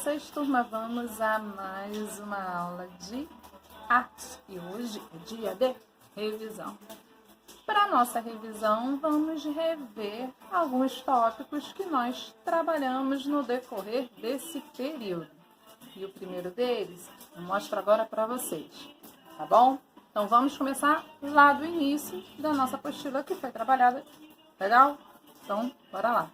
vocês, turma? Vamos a mais uma aula de arte e hoje é dia de revisão. Para a nossa revisão, vamos rever alguns tópicos que nós trabalhamos no decorrer desse período. E o primeiro deles eu mostro agora para vocês, tá bom? Então vamos começar lá do início da nossa apostila que foi trabalhada. Legal? Então, bora lá.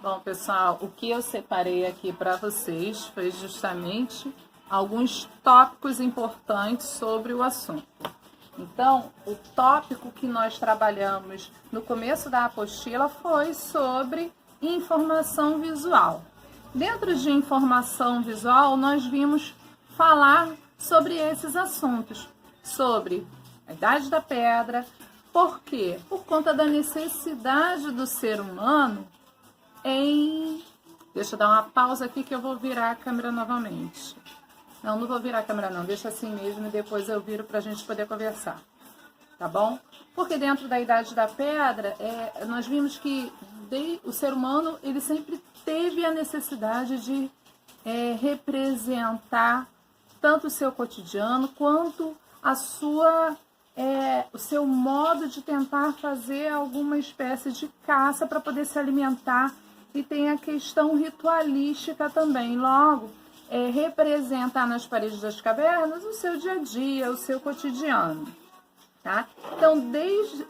Bom, pessoal, o que eu separei aqui para vocês foi justamente alguns tópicos importantes sobre o assunto. Então, o tópico que nós trabalhamos no começo da apostila foi sobre informação visual. Dentro de informação visual, nós vimos falar sobre esses assuntos, sobre a Idade da Pedra. Por quê? Por conta da necessidade do ser humano Deixa eu dar uma pausa aqui que eu vou virar a câmera novamente. Não vou virar a câmera não, deixa assim mesmo e depois eu viro pra gente poder conversar. Tá bom? Porque dentro da Idade da Pedra, nós vimos que o ser humano, ele sempre teve a necessidade de representar tanto o seu cotidiano quanto o seu modo de tentar fazer alguma espécie de caça para poder se alimentar. E tem a questão ritualística também. Logo, representar nas paredes das cavernas o seu dia a dia, o seu cotidiano. Tá? Então,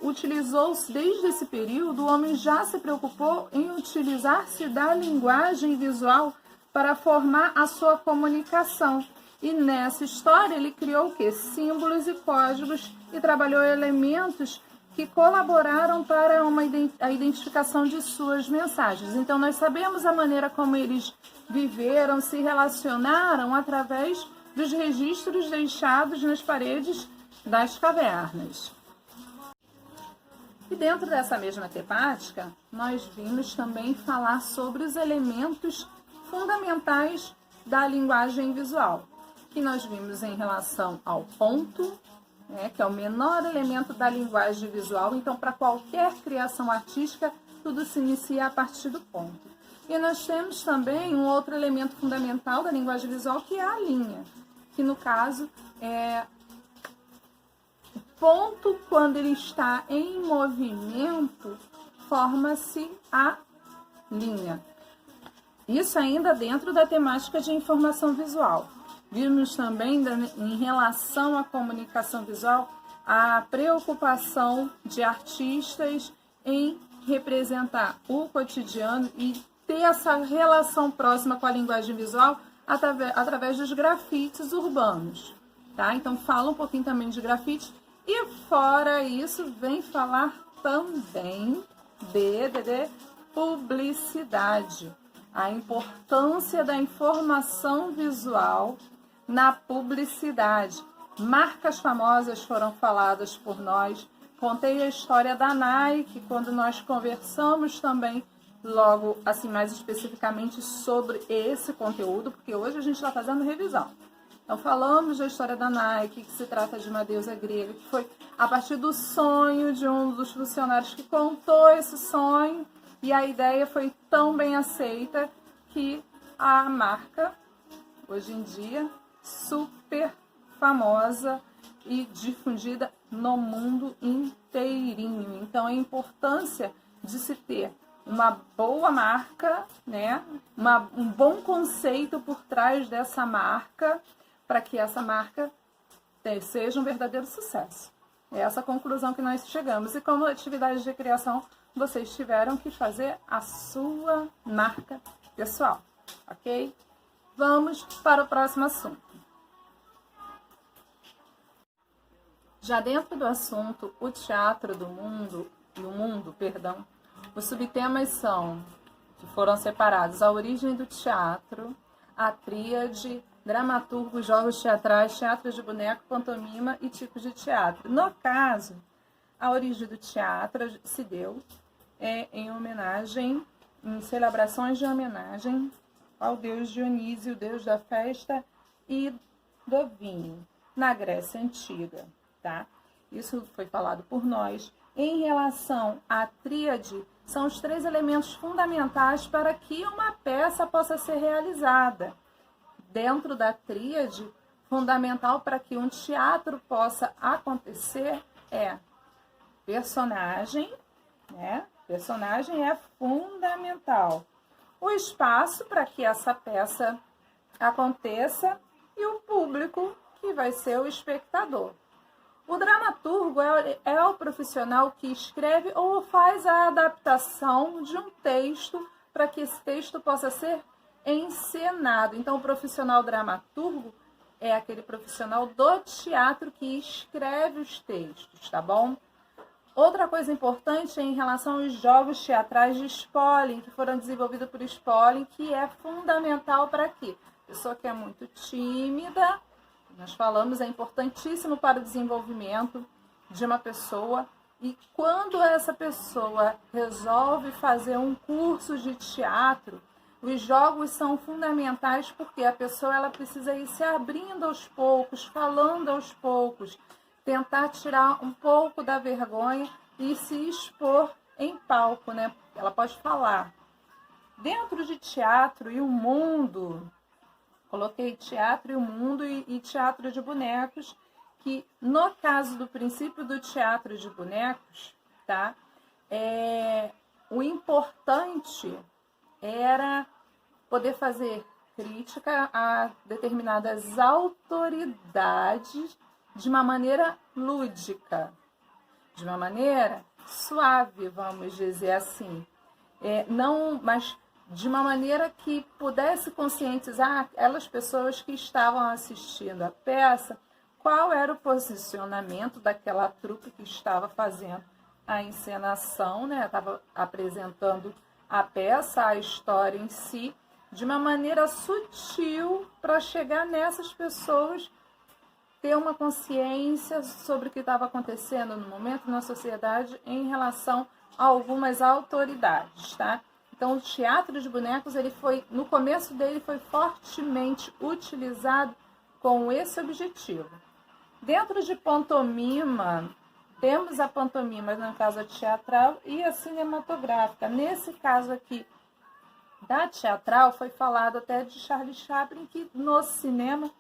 utilizou-se desde esse período, o homem já se preocupou em utilizar-se da linguagem visual para formar a sua comunicação. E nessa história ele criou o quê? Símbolos e códigos e trabalhou elementos que colaboraram para a identificação de suas mensagens. Então, nós sabemos a maneira como eles viveram, se relacionaram através dos registros deixados nas paredes das cavernas. E dentro dessa mesma temática, nós vimos também falar sobre os elementos fundamentais da linguagem visual, que nós vimos em relação ao ponto, que é o menor elemento da linguagem visual. Então, para qualquer criação artística, tudo se inicia a partir do ponto. E nós temos também um outro elemento fundamental da linguagem visual, que é a linha, que no caso o ponto, quando ele está em movimento, forma-se a linha. Isso ainda dentro da temática de informação visual. Vimos também, em relação à comunicação visual, a preocupação de artistas em representar o cotidiano e ter essa relação próxima com a linguagem visual através dos grafites urbanos. Tá? Então, fala um pouquinho também de grafite. E fora isso, vem falar também de publicidade. A importância da informação visual na publicidade. Marcas famosas foram faladas por nós. Contei a história da Nike, quando nós conversamos também, logo, assim, mais especificamente sobre esse conteúdo, porque hoje a gente está fazendo revisão. Então, falamos da história da Nike, que se trata de uma deusa grega, que foi a partir do sonho de um dos funcionários que contou esse sonho, e a ideia foi tão bem aceita que a marca, hoje em dia, super famosa e difundida no mundo inteirinho. Então, a importância de se ter uma boa marca, um bom conceito por trás dessa marca, para que essa marca seja um verdadeiro sucesso. É essa a conclusão que nós chegamos. E como atividade de criação, vocês tiveram que fazer a sua marca pessoal, ok? Vamos para o próximo assunto. Já dentro do assunto, o teatro do mundo, os subtemas que foram separados, a origem do teatro, a tríade, dramaturgo, jogos teatrais, teatro de boneco, pantomima e tipos de teatro. No caso, a origem do teatro se deu em celebrações de homenagem ao deus Dionísio, deus da festa e do vinho, na Grécia Antiga. Tá? Isso foi falado por nós. em relação à tríade, são os 3 elementos fundamentais para que uma peça possa ser realizada. Dentro da tríade, fundamental para que um teatro possa acontecer é personagem, né? Personagem é fundamental. O espaço para que essa peça aconteça e o público, que vai ser o espectador. O dramaturgo é o profissional que escreve ou faz a adaptação de um texto para que esse texto possa ser encenado. Então, o profissional dramaturgo é aquele profissional do teatro que escreve os textos, tá bom? Outra coisa importante é em relação aos jogos teatrais de Spolin, que foram desenvolvidos por Spolin, que é fundamental para quê? Pessoa que é muito tímida, nós falamos, é importantíssimo para o desenvolvimento de uma pessoa. E quando essa pessoa resolve fazer um curso de teatro, os jogos são fundamentais porque a pessoa ela precisa ir se abrindo aos poucos, falando aos poucos, tentar tirar um pouco da vergonha e se expor em palco, né? Ela pode falar. Dentro de teatro e o mundo, coloquei teatro e o mundo e teatro de bonecos, que no caso do princípio do teatro de bonecos, tá? O importante era poder fazer crítica a determinadas autoridades de uma maneira lúdica, de uma maneira suave, vamos dizer assim. Mas de uma maneira que pudesse conscientizar aquelas pessoas que estavam assistindo a peça, qual era o posicionamento daquela trupe que estava fazendo a encenação, né? Estava apresentando a peça, a história em si, de uma maneira sutil para chegar nessas pessoas, ter uma consciência sobre o que estava acontecendo no momento na sociedade em relação a algumas autoridades, tá? Então, o teatro de bonecos, no começo dele, foi fortemente utilizado com esse objetivo. Dentro de pantomima, temos a pantomima, no caso a teatral, e a cinematográfica. Nesse caso aqui, da teatral, foi falado até de Charlie Chaplin, que no cinema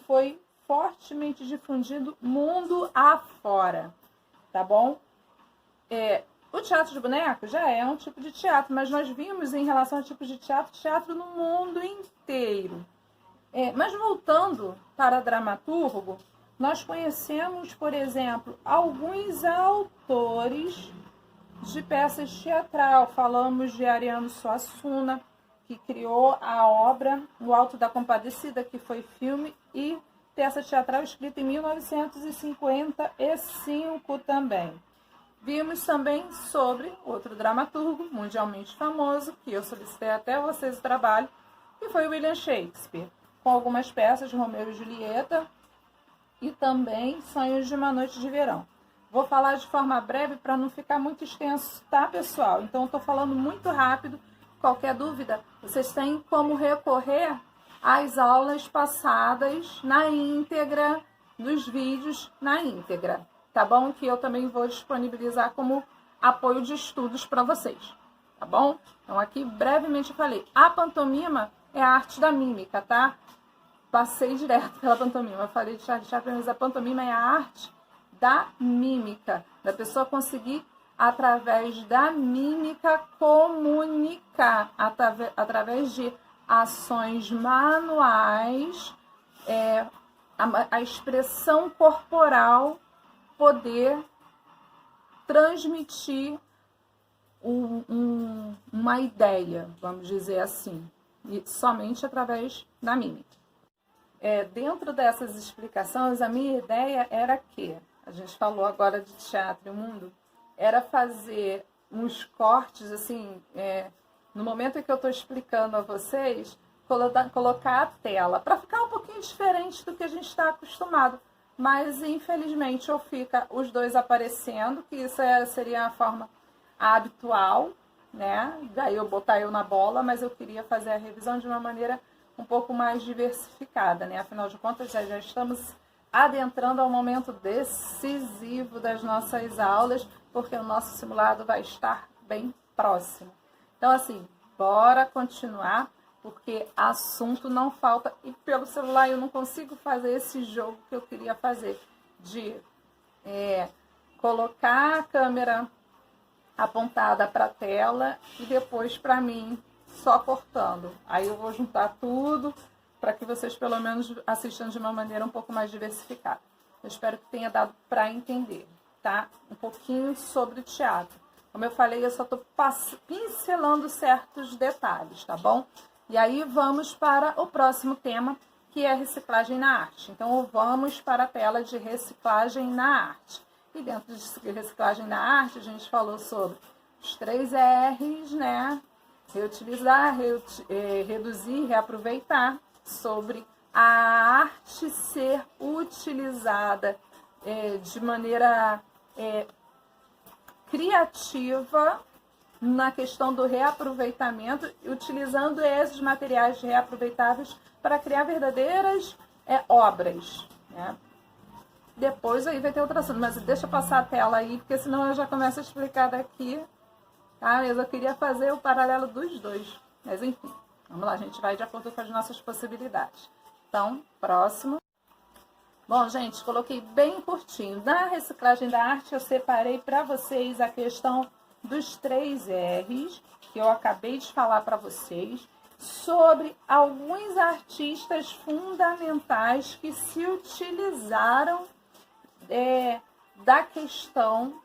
foi fortemente difundido mundo afora, tá bom? O teatro de bonecos já é um tipo de teatro, mas nós vimos em relação ao tipo de teatro no mundo inteiro. Mas voltando para dramaturgo, nós conhecemos, por exemplo, alguns autores de peças teatral. Falamos de Ariano Suassuna, que criou a obra O Alto da Compadecida, que foi filme, e peça teatral escrita em 1955 também. Vimos também sobre outro dramaturgo mundialmente famoso, que eu solicitei até vocês o trabalho, que foi William Shakespeare, com algumas peças de Romeu e Julieta e também Sonhos de uma Noite de Verão. Vou falar de forma breve para não ficar muito extenso, tá, pessoal? Então, eu estou falando muito rápido. Qualquer dúvida, vocês têm como recorrer às aulas passadas na íntegra, dos vídeos na íntegra. Tá bom? Que eu também vou disponibilizar como apoio de estudos para vocês, tá bom? Então, aqui brevemente eu falei, a pantomima é a arte da mímica, tá? Passei direto pela pantomima, eu falei de Charlie Chaplin, mas a pantomima é a arte da mímica, da pessoa conseguir, através da mímica, comunicar, através de ações manuais, a expressão corporal, poder transmitir uma ideia, vamos dizer assim, e somente através da mímica. Dentro dessas explicações, a minha ideia era que, a gente falou agora de teatro e o mundo, era fazer uns cortes, assim, no momento em que eu estou explicando a vocês, colocar a tela, para ficar um pouquinho diferente do que a gente está acostumado. Mas, infelizmente, ou fica os dois aparecendo, que isso seria a forma habitual, né? Daí eu botar eu na bola, mas eu queria fazer a revisão de uma maneira um pouco mais diversificada, né? Afinal de contas, já estamos adentrando ao momento decisivo das nossas aulas, porque o nosso simulado vai estar bem próximo. Então, assim, bora continuar, porque assunto não falta. E pelo celular eu não consigo fazer esse jogo que eu queria fazer, de colocar a câmera apontada para a tela e depois para mim, só cortando. Aí eu vou juntar tudo para que vocês pelo menos assistam de uma maneira um pouco mais diversificada. Eu espero que tenha dado para entender, tá? Um pouquinho sobre o teatro. Como eu falei, eu só estou pincelando certos detalhes, tá bom? E aí vamos para o próximo tema, que é reciclagem na arte. Então, vamos para a tela de reciclagem na arte. E dentro de reciclagem na arte, a gente falou sobre os 3 R's, né? Reutilizar, reduzir, reaproveitar, sobre a arte ser utilizada de maneira criativa na questão do reaproveitamento, utilizando esses materiais reaproveitáveis para criar verdadeiras obras, né? Depois aí vai ter outro assunto, mas deixa eu passar a tela aí, porque senão eu já começo a explicar daqui, tá? Eu queria fazer o paralelo dos dois, mas enfim, vamos lá, a gente vai de acordo com as nossas possibilidades. Então, próximo. Bom, gente, coloquei bem curtinho. Na reciclagem da arte, eu separei para vocês a questão dos 3 R's, que eu acabei de falar para vocês, sobre alguns artistas fundamentais que se utilizaram da questão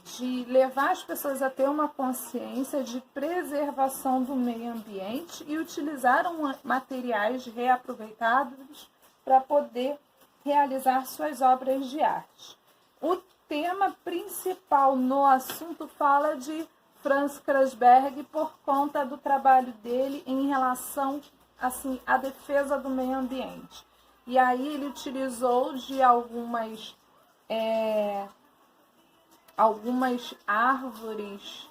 de levar as pessoas a ter uma consciência de preservação do meio ambiente e utilizaram materiais reaproveitados para poder realizar suas obras de arte. O tema principal no assunto fala de Franz Kreuzberg por conta do trabalho dele em relação assim, à defesa do meio ambiente. E aí ele utilizou de algumas árvores,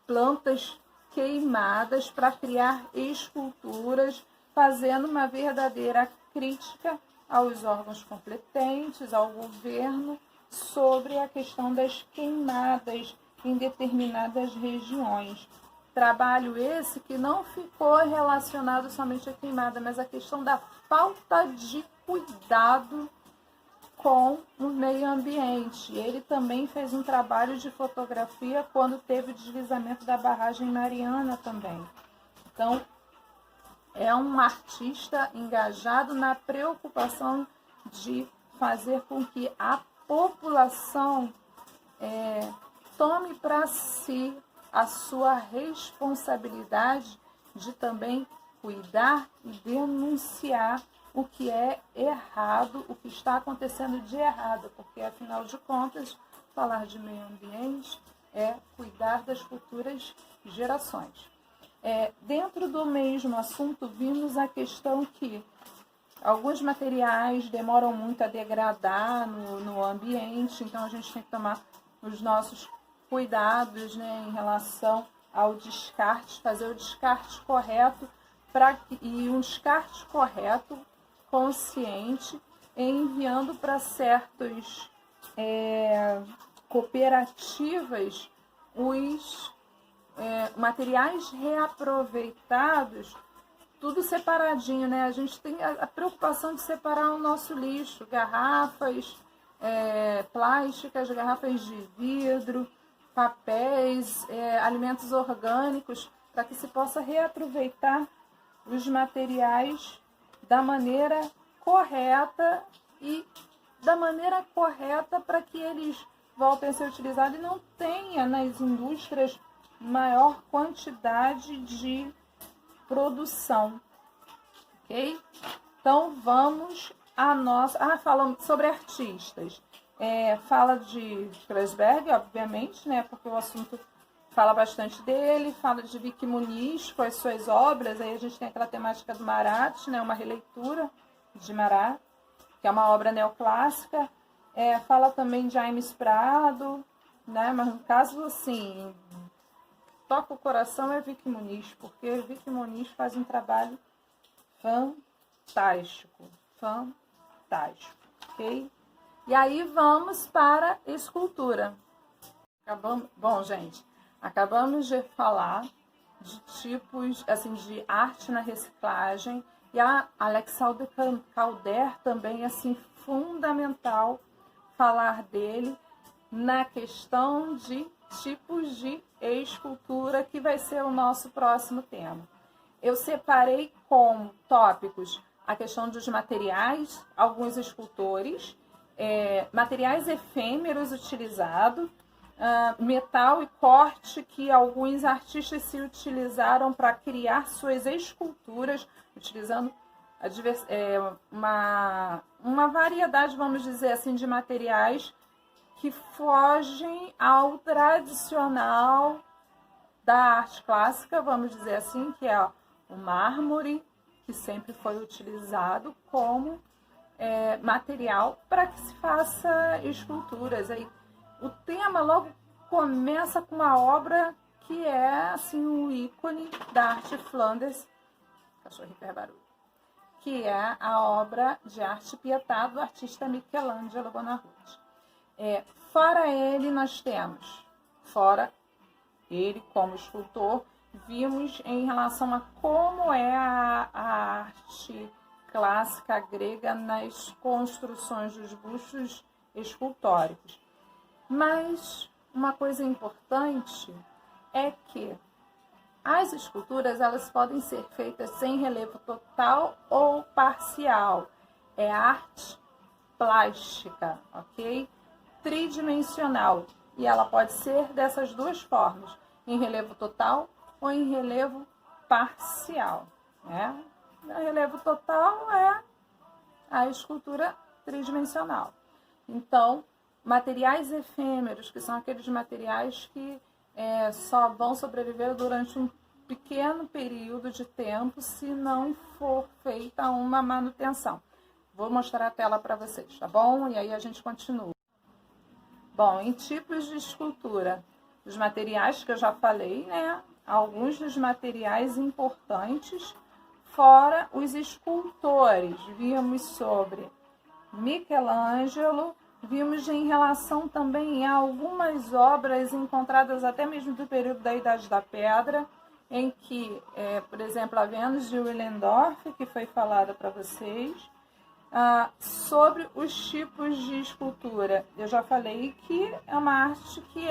plantas queimadas para criar esculturas, fazendo uma verdadeira crítica aos órgãos competentes, ao governo, sobre a questão das queimadas em determinadas regiões. Trabalho esse que não ficou relacionado somente à queimada, mas à questão da falta de cuidado com o meio ambiente. Ele também fez um trabalho de fotografia quando teve o deslizamento da barragem Mariana também. Então, é um artista engajado na preocupação de fazer com que a população tome para si a sua responsabilidade de também cuidar e denunciar o que é errado, o que está acontecendo de errado, porque, afinal de contas, falar de meio ambiente é cuidar das futuras gerações. Dentro do mesmo assunto, vimos a questão que alguns materiais demoram muito a degradar no ambiente, então a gente tem que tomar os nossos cuidados, né, em relação ao descarte, fazer o descarte correto e um descarte correto, consciente, enviando para certas cooperativas os materiais reaproveitados, tudo separadinho, né? A gente tem a preocupação de separar o nosso lixo, garrafas plásticas, garrafas de vidro, papéis, alimentos orgânicos, para que se possa reaproveitar os materiais da maneira correta e da maneira correta para que eles voltem a ser utilizados e não tenha nas indústrias maior quantidade de produção, ok? Então vamos a nossa... falando sobre artistas. Fala de Kreuzberg, obviamente, né? Porque o assunto fala bastante dele, fala de Vicky Muniz com as suas obras, aí a gente tem aquela temática do Marat, né? Uma releitura de Marat, que é uma obra neoclássica. Fala também de James Prado, né? Mas no caso, assim, toca o coração é Vicky Muniz, porque Vicky Muniz faz um trabalho fantástico, fantástico. fantástico, ok? E aí vamos para escultura. Bom, gente, acabamos de falar de tipos assim, de arte na reciclagem, e a Alexandre Calder também, assim, fundamental falar dele na questão de tipos de escultura, que vai ser o nosso próximo tema. Eu separei como tópicos a questão dos materiais, alguns escultores, materiais efêmeros utilizados, metal e corte que alguns artistas se utilizaram para criar suas esculturas, utilizando uma variedade, vamos dizer assim, de materiais que fogem ao tradicional da arte clássica, vamos dizer assim, que é o mármore, que sempre foi utilizado como material para que se faça esculturas. Aí, o tema logo começa com uma obra que é assim, o ícone da arte Flanders, cachorro hiper barulho, que é a obra de arte Pietà do artista Michelangelo Buonarroti. Fora ele, nós temos, fora ele como escultor, vimos em relação a como é a arte clássica grega nas construções dos bustos escultóricos. Mas uma coisa importante é que as esculturas, elas podem ser feitas em relevo total ou parcial. É arte plástica, ok? Tridimensional. E ela pode ser dessas duas formas, em relevo total ou em relevo parcial, né? O relevo total é a escultura tridimensional. Então, materiais efêmeros, que são aqueles materiais que só vão sobreviver durante um pequeno período de tempo se não for feita uma manutenção. Vou mostrar a tela para vocês, tá bom? E aí a gente continua. Bom, em tipos de escultura, os materiais que eu já falei, né? Alguns dos materiais importantes, fora os escultores. Vimos sobre Michelangelo, vimos em relação também a algumas obras encontradas até mesmo do período da Idade da Pedra, em que, por exemplo, a Vênus de Willendorf, que foi falada para vocês, sobre os tipos de escultura. Eu já falei que é uma arte que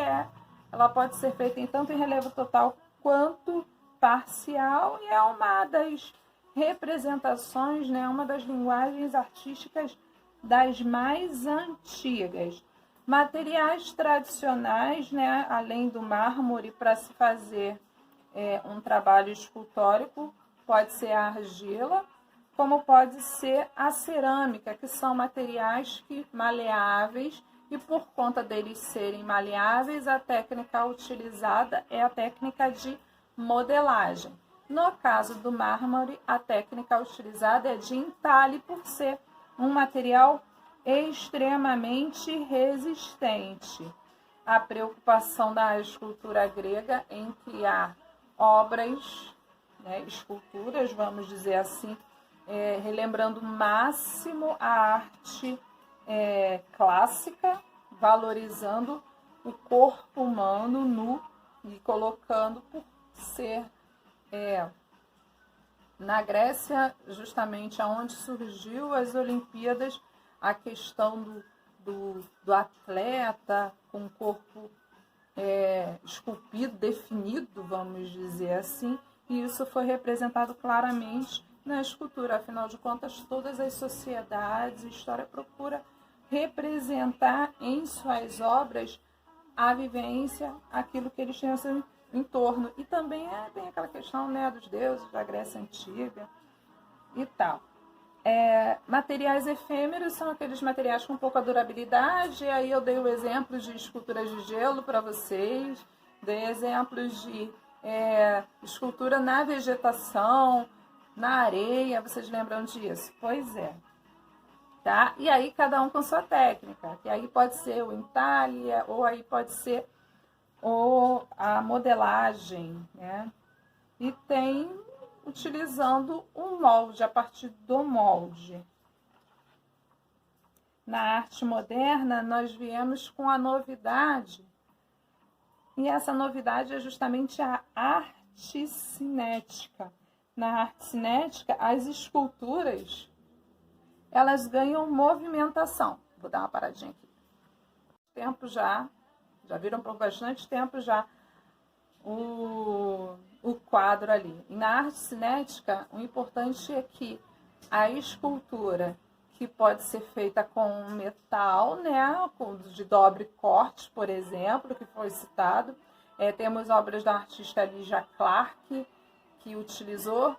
ela pode ser feita tanto em relevo total quanto parcial, e é uma das representações, né, uma das linguagens artísticas das mais antigas. Materiais tradicionais, né, além do mármore, para se fazer um trabalho escultórico, pode ser a argila, como pode ser a cerâmica, que são materiais maleáveis, e por conta deles serem maleáveis, a técnica utilizada é a técnica de modelagem. No caso do mármore, a técnica utilizada é de entalhe, por ser um material extremamente resistente. A preocupação da escultura grega em criar obras, né, esculturas, vamos dizer assim, relembrando o máximo a arte clássica, valorizando o corpo humano nu e colocando por ser na Grécia, justamente onde surgiu as Olimpíadas, a questão do atleta com o corpo esculpido, definido, vamos dizer assim, e isso foi representado claramente na escultura. Afinal de contas, todas as sociedades, a história procura representar em suas obras a vivência, aquilo que eles tinham seu entorno. E também tem aquela questão, né, dos deuses da Grécia Antiga e tal. Materiais efêmeros são aqueles materiais com pouca durabilidade. Aí eu dei o exemplo de esculturas de gelo para vocês, dei exemplos de escultura na vegetação, na areia. Vocês lembram disso? Pois é. Tá? E aí cada um com sua técnica, que aí pode ser o entalhe, ou aí pode ser a modelagem, né? E tem utilizando um molde, a partir do molde. na arte moderna, nós viemos com a novidade, e essa novidade é justamente a arte cinética. Na arte cinética, as esculturas, elas ganham movimentação. Vou dar uma paradinha aqui. Tempo já viram por bastante tempo já o quadro ali. E na arte cinética, o importante é que a escultura, que pode ser feita com metal, né, de dobre corte, por exemplo, que foi citado. Temos obras da artista Lygia Clark, que utilizou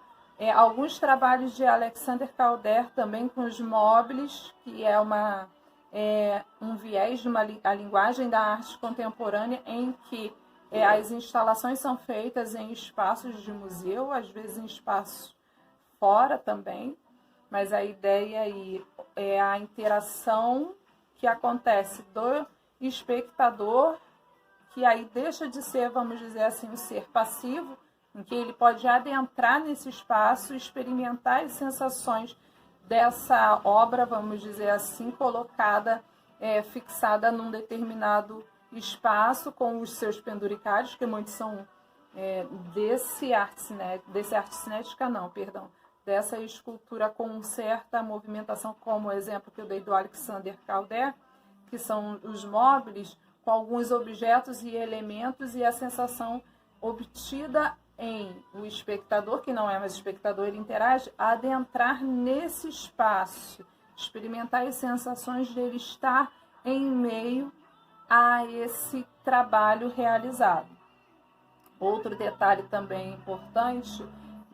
alguns trabalhos de Alexander Calder, também com os móveis, que é um viés de a linguagem da arte contemporânea, em que as instalações são feitas em espaços de museu, às vezes em espaços fora também, mas a ideia aí é a interação que acontece do espectador, que aí deixa de ser, vamos dizer assim, um ser passivo, em que ele pode adentrar nesse espaço, experimentar as sensações dessa obra, vamos dizer assim, colocada, fixada num determinado espaço com os seus penduricários, que muitos são dessa escultura com certa movimentação, como o exemplo que eu dei do Alexander Calder, que são os móveis com alguns objetos e elementos, e a sensação obtida em o espectador, que não é mais espectador, ele interage, adentrar nesse espaço, experimentar as sensações dele estar em meio a esse trabalho realizado. Outro detalhe também importante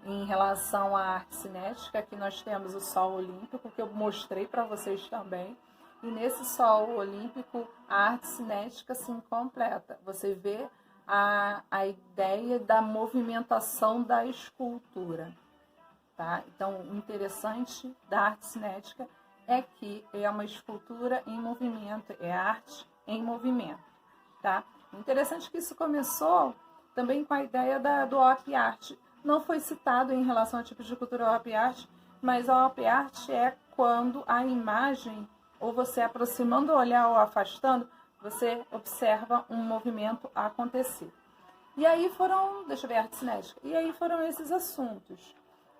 em relação à arte cinética, que nós temos o Sol Olímpico, que eu mostrei para vocês também. E nesse Sol Olímpico, a arte cinética se completa. Você vê a ideia da movimentação da escultura. Tá? Então, o interessante da arte cinética é que é uma escultura em movimento, é arte em movimento. Tá? Interessante que isso começou também com a ideia do op art. Não foi citado em relação ao tipo de cultura op art, mas a op art é quando a imagem, ou você aproximando o olhar ou afastando, você observa um movimento acontecer. E aí foram, deixa eu ver, arte cinética. E aí foram esses assuntos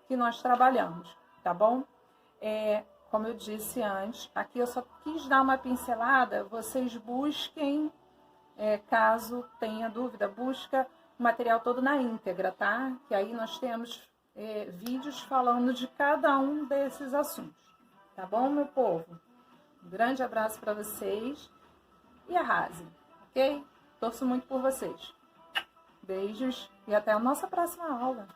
que nós trabalhamos, tá bom? Como eu disse antes, aqui eu só quis dar uma pincelada, vocês busquem, caso tenha dúvida, busca o material todo na íntegra, tá? Que aí nós temos vídeos falando de cada um desses assuntos, tá bom, meu povo? Um grande abraço para vocês e arrasem, ok? Torço muito por vocês. Beijos e até a nossa próxima aula.